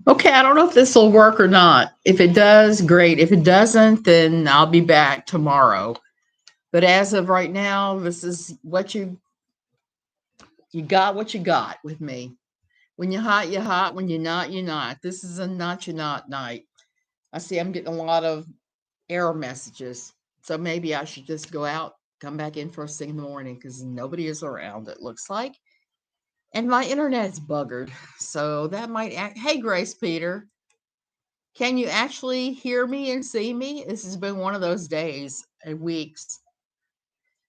Okay, I don't know if this will work or not. If it does, great. If it doesn't, then I'll be back tomorrow. But as of right now, this is what you got what you got with me. When you're hot, you're hot. When you're not, you're not. This is a not you're not night. I see I'm getting a lot of error messages. So maybe I should just go out, come back in first thing in the morning because nobody is around, it looks like. And my internet's buggered. So that might act. Hey, Grace Peter, can you actually hear me and see me? This has been one of those days and weeks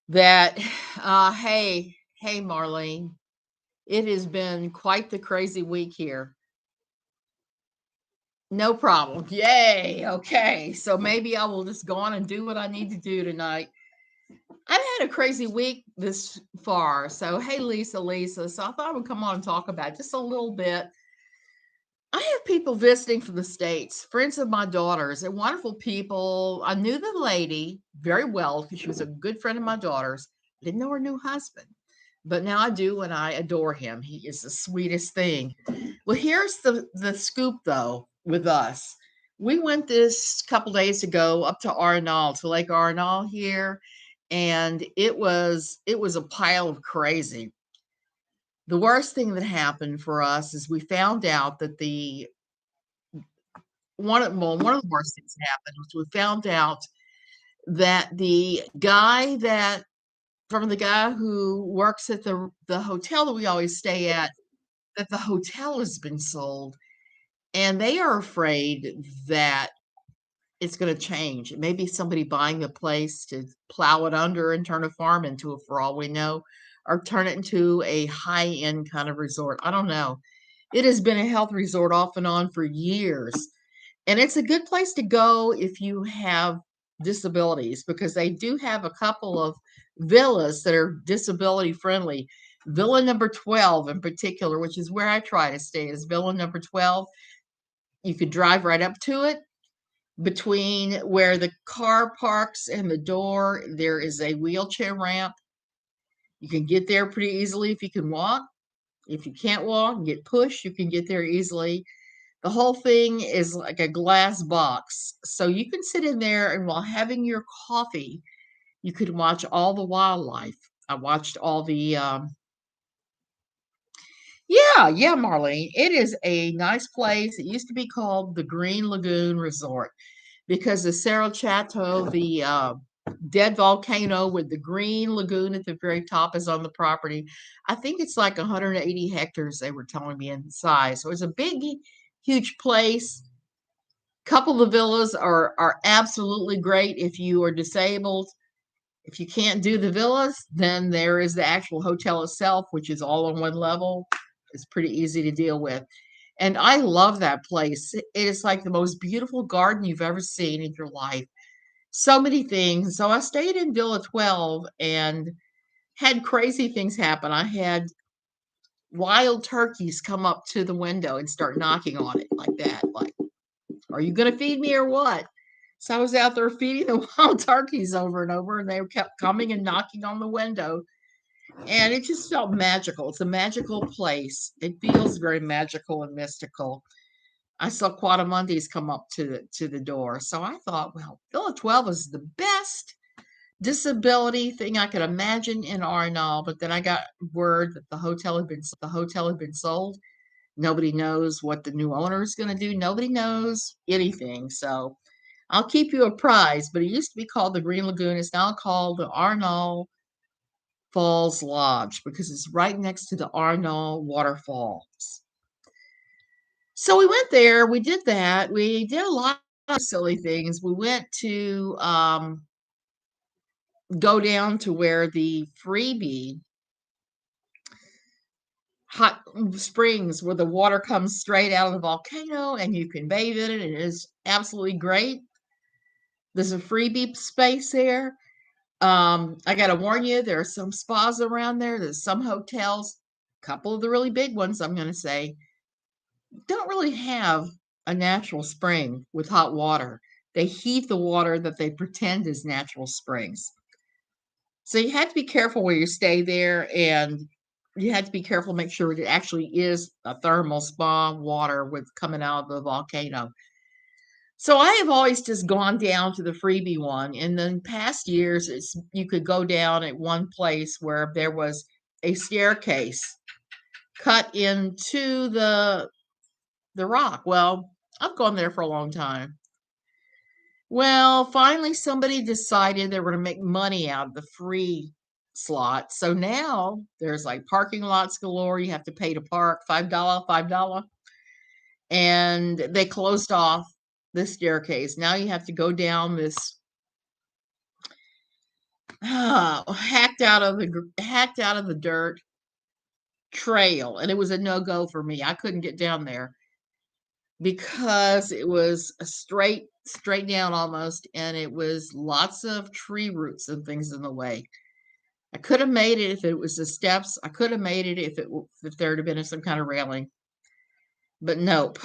that, hey, Marlene, it has been quite the crazy week here. No problem. Yay. Okay. So maybe I will just go on and do what I need to do tonight. I've had a crazy week this far. So, hey, Lisa. So I thought I would come on and talk about just a little bit. I have people visiting from the States, friends of my daughters. They're wonderful people. I knew the lady very well because she was a good friend of my daughter's. I didn't know her new husband, but now I do, and I adore him. He is the sweetest thing. Well, here's the scoop, though, with us. We went this couple days ago up to Arnall, to Lake Arnall here, and it was a pile of crazy. The worst thing that happened for us is we found out that one of the worst things that happened was we found out that the guy who works at the hotel that we always stay at, that the hotel has been sold, and they are afraid that it's going to change. It may be somebody buying the place to plow it under and turn a farm into it, for all we know, or turn it into a high-end kind of resort. I don't know. It has been a health resort off and on for years. And it's a good place to go if you have disabilities because they do have a couple of villas that are disability friendly. Villa number 12 in particular, which is where I try to stay, is villa number 12. You could drive right up to it. Between where the car parks and the door, there is a wheelchair ramp. You can get there pretty easily if you can walk. If you can't walk and get pushed, you can get there easily. The whole thing is like a glass box. So you can sit in there and while having your coffee, you could watch all the wildlife. I watched all the yeah, Marlene. It is a nice place. It used to be called the Green Lagoon Resort because the Cerro Chato, the dead volcano with the green lagoon at the very top is on the property. I think it's like 180 hectares, they were telling me in size. So it's a big, huge place. Couple of the villas are absolutely great if you are disabled. If you can't do the villas, then there is the actual hotel itself, which is all on one level. It's pretty easy to deal with. And I love that place. It is like the most beautiful garden you've ever seen in your life. So many things. So I stayed in Villa 12 and had crazy things happen. I had wild turkeys come up to the window and start knocking on it like that. Like, are you going to feed me or what? So I was out there feeding the wild turkeys over and over, and they kept coming and knocking on the window. And it just felt magical. It's a magical place. It feels very magical and mystical. I saw Quadamundis come up to the door. So I thought, well, Villa 12 is the best disability thing I could imagine in Arnall. But then I got word that the hotel had been sold. Nobody knows what the new owner is going to do. Nobody knows anything. So I'll keep you apprised. But it used to be called the Green Lagoon. It's now called the Arnall Falls Lodge because it's right next to the Arnall Waterfalls. So we went there. We did that. We did a lot of silly things. We went to go down to where the freebie hot springs where the water comes straight out of the volcano and you can bathe in it. It is absolutely great. There's a freebie space there. I got to warn you, there are some spas around there. There's some hotels, a couple of the really big ones, I'm going to say, don't really have a natural spring with hot water. They heat the water that they pretend is natural springs. So you have to be careful where you stay there. And you had to be careful, make sure it actually is a thermal spa water with coming out of the volcano. So I have always just gone down to the freebie one. In the past years, you could go down at one place where there was a staircase cut into the rock. Well, I've gone there for a long time. Well, finally somebody decided they were going to make money out of the free slot. So now there's like parking lots galore. You have to pay to park $5, $5. And they closed off the staircase. Now you have to go down this hacked out of the dirt trail, and it was a no-go for me. I couldn't get down there because it was a straight down almost, and it was lots of tree roots and things in the way. I could have made it if it was the steps. I could have made it if there had been some kind of railing. But nope.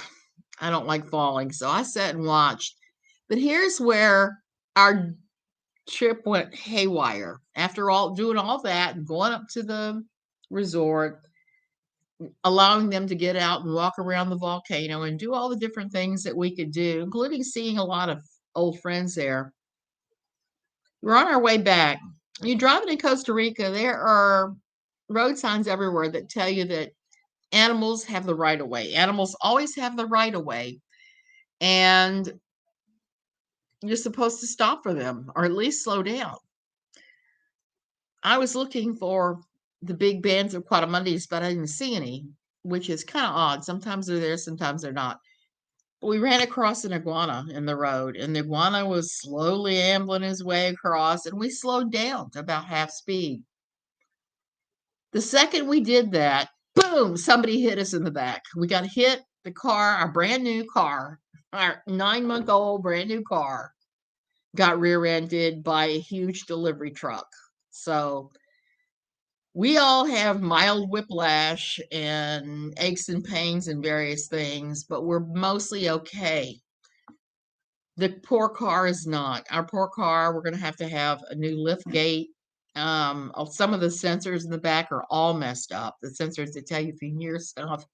I don't like falling. So I sat and watched. But here's where our trip went haywire. After all doing all that and going up to the resort, allowing them to get out and walk around the volcano and do all the different things that we could do, including seeing a lot of old friends there. We're on our way back. You're driving in Costa Rica, there are road signs everywhere that tell you that animals have the right of way. Animals always have the right of way. And you're supposed to stop for them or at least slow down. I was looking for the big bands of Quadamundis, but I didn't see any, which is kind of odd. Sometimes they're there, sometimes they're not. But we ran across an iguana in the road, and the iguana was slowly ambling his way across, and we slowed down to about half speed. The second we did that, boom, somebody hit us in the back. We got hit, the car, our brand new car, our 9-month-old brand new car, got rear-ended by a huge delivery truck. So we all have mild whiplash and aches and pains and various things, but we're mostly okay. The poor car is not. Our poor car, we're going to have a new lift gate. Some of the sensors in the back are all messed up. The sensors that tell you if you hear stuff.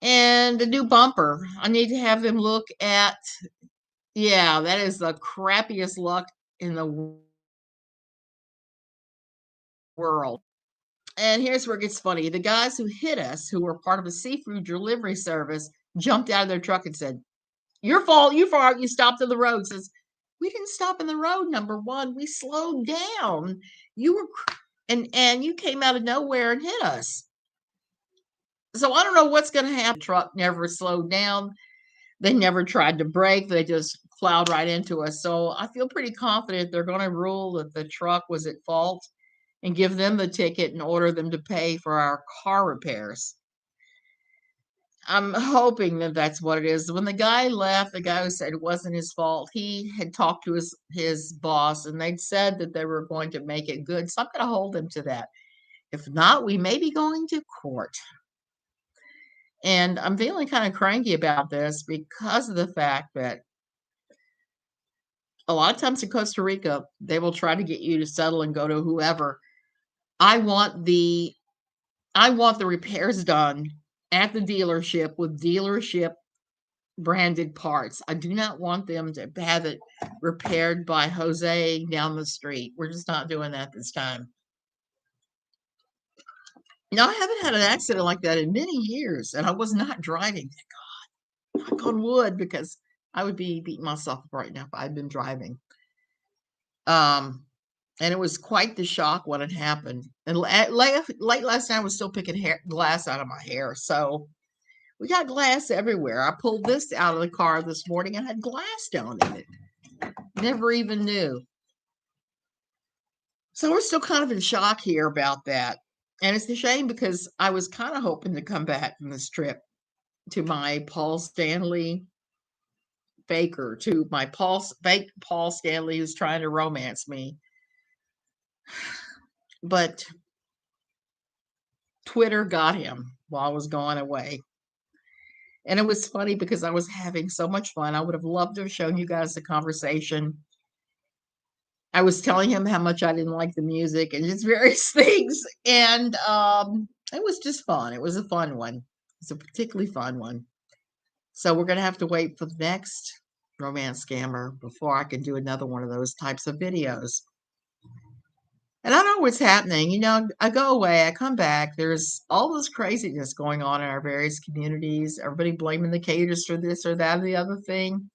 And a new bumper. I need to have them look at. Yeah, that is the crappiest luck in the world. And here's where it gets funny. The guys who hit us, who were part of a seafood delivery service, jumped out of their truck and said, "Your fault, you stopped in the road." Says, "We didn't stop in the road, number one. We slowed down. You were and you came out of nowhere and hit us." So I don't know what's gonna happen. The truck never slowed down. They never tried to brake. They just plowed right into us. So I feel pretty confident they're gonna rule that the truck was at fault and give them the ticket and order them to pay for our car repairs. I'm hoping that that's what it is. When the guy left, the guy who said it wasn't his fault, he had talked to his boss, and they'd said that they were going to make it good. So I'm going to hold them to that. If not, we may be going to court. And I'm feeling kind of cranky about this because of the fact that a lot of times in Costa Rica, they will try to get you to settle and go to whoever. I want the repairs done at the dealership with dealership branded parts. I do not want them to have it repaired by Jose down the street. We're just not doing that this time. Now, I haven't had an accident like that in many years, and I was not driving. Thank God. Knock on wood, because I would be beating myself up right now if I'd been driving. And it was quite the shock when it happened. And late last night, I was still picking glass out of my hair. So we got glass everywhere. I pulled this out of the car this morning and had glass down in it. Never even knew. So we're still kind of in shock here about that. And it's a shame because I was kind of hoping to come back from this trip to my Paul Stanley faker, to my fake Paul Stanley who's trying to romance me. But Twitter got him while I was going away. And it was funny because I was having so much fun. I would have loved to have shown you guys the conversation I was telling him how much I didn't like the music and just various things, and it was just fun. It was a fun one. It's a particularly fun one. So we're gonna have to wait for the next romance scammer before I can do another one of those types of videos. And I don't know what's happening. I go away, I come back. There's all this craziness going on in our various communities. Everybody blaming the caters for this or that or the other thing.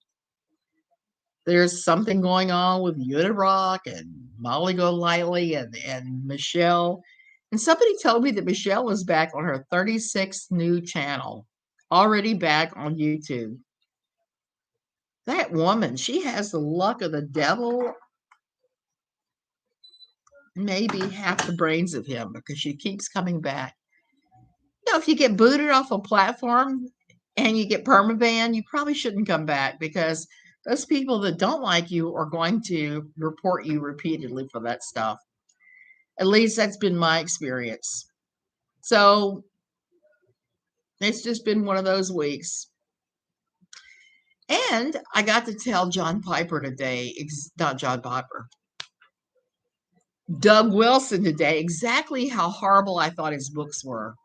There's something going on with Unirock and Molly Golightly and Michelle. And somebody told me that Michelle is back on her 36th new channel, already back on YouTube. That woman, she has the luck of the devil, maybe half the brains of him, because she keeps coming back. If you get booted off a platform and you get permaban, you probably shouldn't come back, because those people that don't like you are going to report you repeatedly for that stuff. At least that's been my experience. So it's just been one of those weeks. And I got to tell John Piper today, not John Piper, Doug Wilson today, exactly how horrible I thought his books were.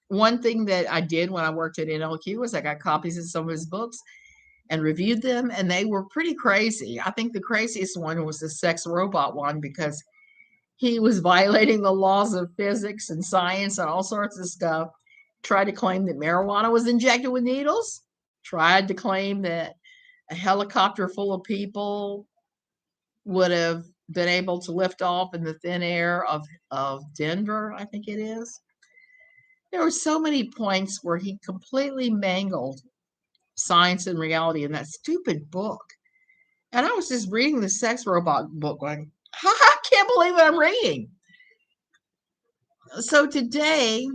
One thing that I did when I worked at NLQ was I got copies of some of his books and reviewed them, and they were pretty crazy. I think the craziest one was the sex robot one, because he was violating the laws of physics and science and all sorts of stuff. Tried to claim that marijuana was injected with needles. Tried to claim that a helicopter full of people would have been able to lift off in the thin air of Denver, I think it is. There were so many points where he completely mangled science and reality in that stupid book. And I was just reading the sex robot book going, I can't believe what I'm reading. So today,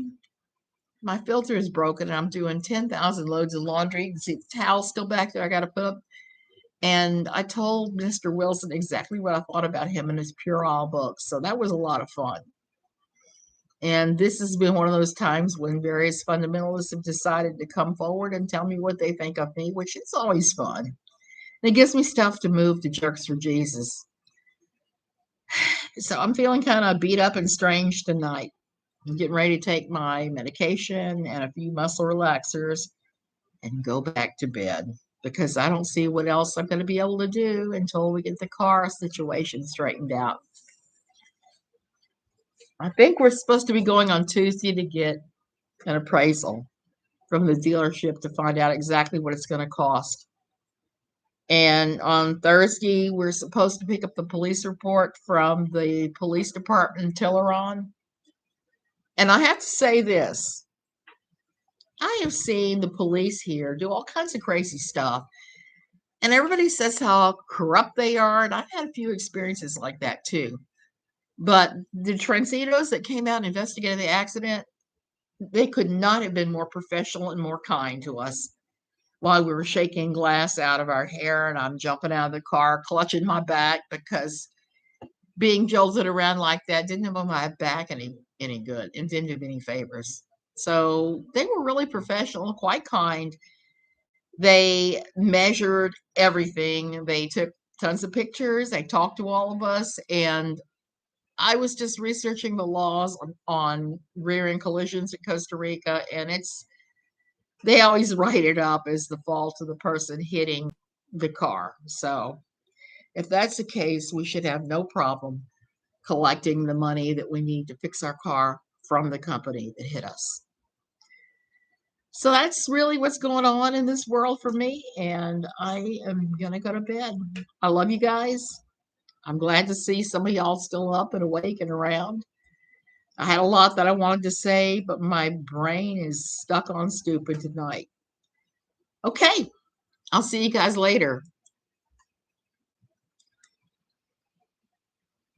my filter is broken and I'm doing 10,000 loads of laundry. You can see the towel still back there I got to put up. And I told Mr. Wilson exactly what I thought about him and his Pure books. So that was a lot of fun. And this has been one of those times when various fundamentalists have decided to come forward and tell me what they think of me, which is always fun. And it gives me stuff to move to Jerks for Jesus. So I'm feeling kind of beat up and strange tonight. I'm getting ready to take my medication and a few muscle relaxers and go back to bed, because I don't see what else I'm going to be able to do until we get the car situation straightened out. I think we're supposed to be going on Tuesday to get an appraisal from the dealership to find out exactly what it's going to cost. And on Thursday, we're supposed to pick up the police report from the police department in Tilleron. And I have to say this. I have seen the police here do all kinds of crazy stuff. And everybody says how corrupt they are. And I've had a few experiences like that too. But the Transitos that came out and investigated the accident, they could not have been more professional and more kind to us while we were shaking glass out of our hair. And I'm jumping out of the car, clutching my back, because being jolted around like that didn't do my back any good and didn't do me any favors. So they were really professional, quite kind. They measured everything. They took tons of pictures. They talked to all of us. And I was just researching the laws on rear end collisions in Costa Rica. And they always write it up as the fault of the person hitting the car. So if that's the case, we should have no problem collecting the money that we need to fix our car from the company that hit us. So that's really what's going on in this world for me, and I am going to go to bed. I love you guys. I'm glad to see some of y'all still up and awake and around. I had a lot that I wanted to say, but my brain is stuck on stupid tonight. Okay, I'll see you guys later.